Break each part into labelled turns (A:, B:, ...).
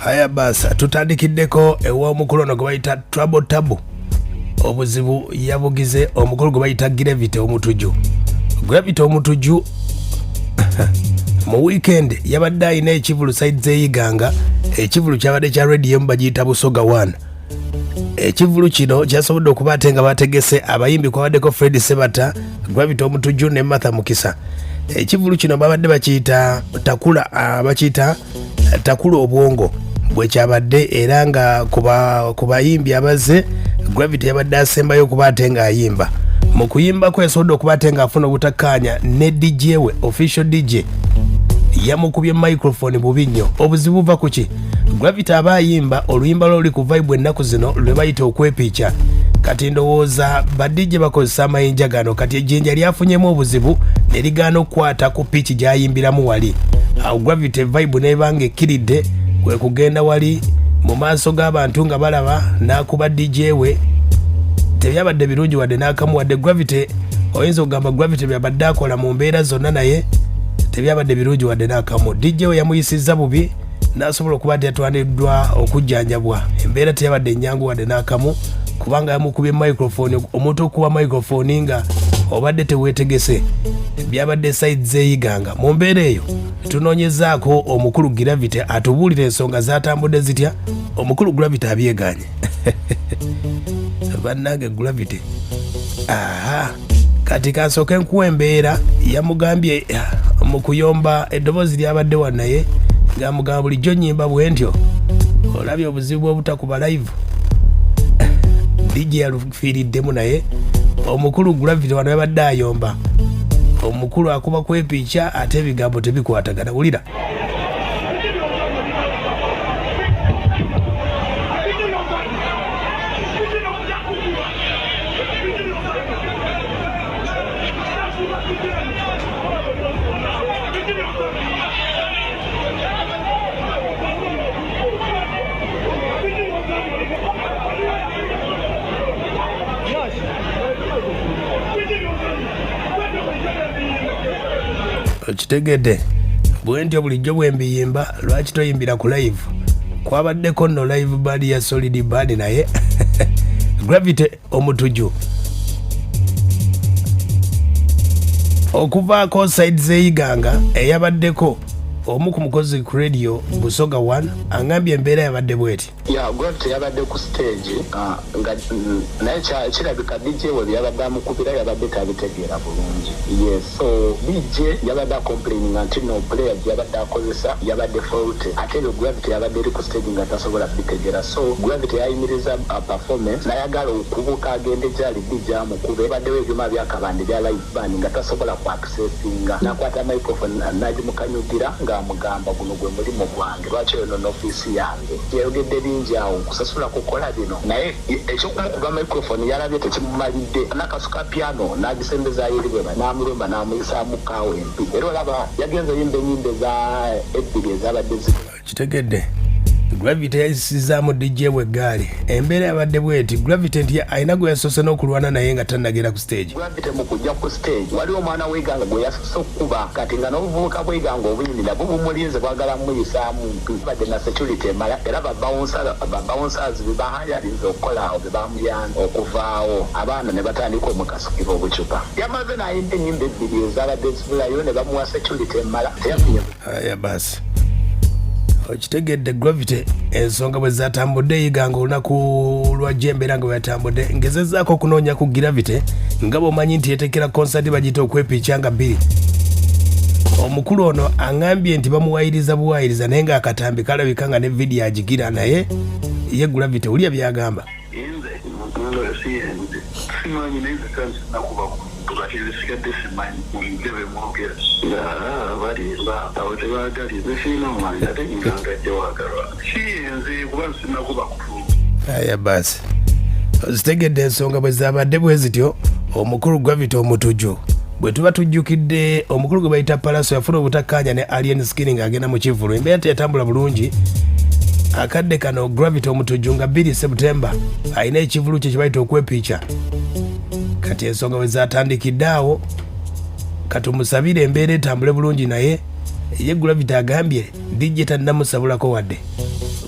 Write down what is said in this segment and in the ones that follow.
A: Haya basa tutandikiddeko ew'omukulu ono gwe bayita trouble tabu obuzibu yabugize omukulu gwe bayita Gravity omutuju. Gravity omutuju mu weekend yabadde ayina ekivulu side z'eyiganga. Ekivulu kyabadde kya radio bagiyita Busoga 1. Ekivulu kino kyasobodde okuba ate nga bategese abayimbi kwabaddeko Fred Sebata, Gravity omutuju ne Martha Mukisa. Ekivulu kino babadde bakiyita takula, bakiyita takula obwongo bwe kyabadde era nga ku bayimbi abaze Gravity yabadde asembayo okuba ate nga ayimba. Mu kuyimba kwe yasobodde okuba ate nga afuna obutakkaanya ne DJ we official DJ yamukubye microphone bubi nnyo. Obuzibu buva ku ki? Gravity aba ayimba oluyimba luli ku vibe ennaku zino lwe bayita okwepiica. Kati ndowooza badijje bakozesa amayinja gano, kati ejjinja lyafunyemu obuzibu ne ligaana okukwata ku piiki gy'ayimbiramu wali. Awo Gravity vibe n'ebanga ekkiridde kwe kugenda wali mu maaso g'abantu nga balaba n'akuba DJ we. Tebyabadde birungi wadde n'akamu, wadde Gravity oyinza okugamba Gravity byabadde akola mu mbeera zonna naye tebyabadde birungi wadde n'akamu. DJ we yamuyisizza bubi n'asobola okuba nti yatwandiddwa okujjanjabwa. Embeera teyabadde nnyangu wadde n'akamu kubanga yamukubye microphone. Omuntu okuba microphone nga obadde teweetegese byabadde side z'eyiganga. Mu mbeera eyo tunoonyezaako omukulu Gravity atubuulira ensonga zatambudde zitya. Omukulu Gravity abyeganye bannange Gravity kati kansooke nkuwa embeera yamugambye mu kuyomba eddoboozi lyabadde wa naye ng'amugamba bulijjo nnyimba bwe ntyo olabye obuzibu obutakuba live. DJ yalufiiriddemu naye omukulu Gravity wano yabadde ayomba. Omukulu akuba kwepiica ate ebigambo tebikwatagana. Wulira. Kitegedde bwe ntyo bulijjo bwe mbiyimba lwaki toyimbira ku live. Kwabaddeko nno live band ya Solid Band naye Gravity omutuju okuvaako side z'eyiganga eyabaddeko omu ku mukozi ku radio Busoga 1 angambye embeera yabadde bweti.
B: Gravity yabadde ku stage nga naye kirabika DJ we byabadde amukubira yabadde tabitegeera bulungi. Yes, so DJ yabadde complaining nti no player yabadde akozesa yabadde fault. Ate Gravity yabadde eri ku stage nga tasobola kubitegeera. So Gravity yayimiriza performance nayagala okubuka agende gyali DJ amukube. Yabaddewo ebyuma byakabande bya live band nga tasobola ku accessinga. Nakwata microphone n'agimukanyugira nga amugamba guno gwe mulimo gwange lwaki eno n'ofiisi yange. Yayogedde bingi awo kusasula kukola bino naye ekyokumukuba microphone yalabye tekimumalidde. Nakasuka piano n'agisembezaayo eri bwe n'amulumba n'amuyisaamu kawempi. Era olaba yagenze yimba ennyimbe za ebbiri ezabadde
A: kitegedde. Gravity yayisizaamu DJ we eggaali. Embeera yabadde bweti. Gravity nti alina gwe yasoose n'okulwana naye nga tannagera ku stage.
B: Gravity mu kujja ku stage waliwo omwana w'eganga gwe yasoose okukuba kati nga n'obuvubuka bw'eganga obuyini nabwo bumulinze bwagala muyisaamu mpi. Badde na security emala era babawunsaazi be bahayaliza okukola awo be bamuyamba okuvaawo abaana ne batandika omukasukira obucupa. Yamaze n'ayimba ennyimba ebbiri ezabadde zibulayo ne bamuwa security emala teyafunye.
A: Aya basi okitegedde Gravity ensonga bwe zatambudde eyiganga olunaku lwajja embeera nga bwe yatambudde. Ngezezzaako okunoonya ku Gravity nga bw'omanyi nti yetekera konsati bagiyita okwepiica nga bbiri. Omukulu ono aŋŋambye nti bamuwayiriza buwayiriza naye ng'akatambi kalabika nga ne vidiyo agigira naye ye Gravity wulya byagamba. Aya basi ozitegedde ensonga bwe zabadde bwe zityo. Omukulu Gravity omutuju bwe tuba tujjukidde omukulu gwe bayita Palaso yafuna obutakkaanya ne Alien Skinning ng'agenda mu kivulu. Embeera teyatambula bulungi. Akadde kano Gravity omutuju nga 2 September alina ekivulu kye kibayita okwepiica. Kati ensonga bwe zatandikidde awo katumusabire embeera etambule bulungi naye ye Gravity agambye DJ tannamusabulako wadde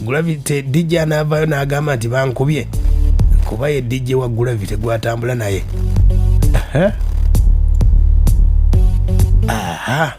A: Gravity DJ anaavayo n'agamba nti bankubye kuba ye DJ wa Gravity gwatambula naye. Aha.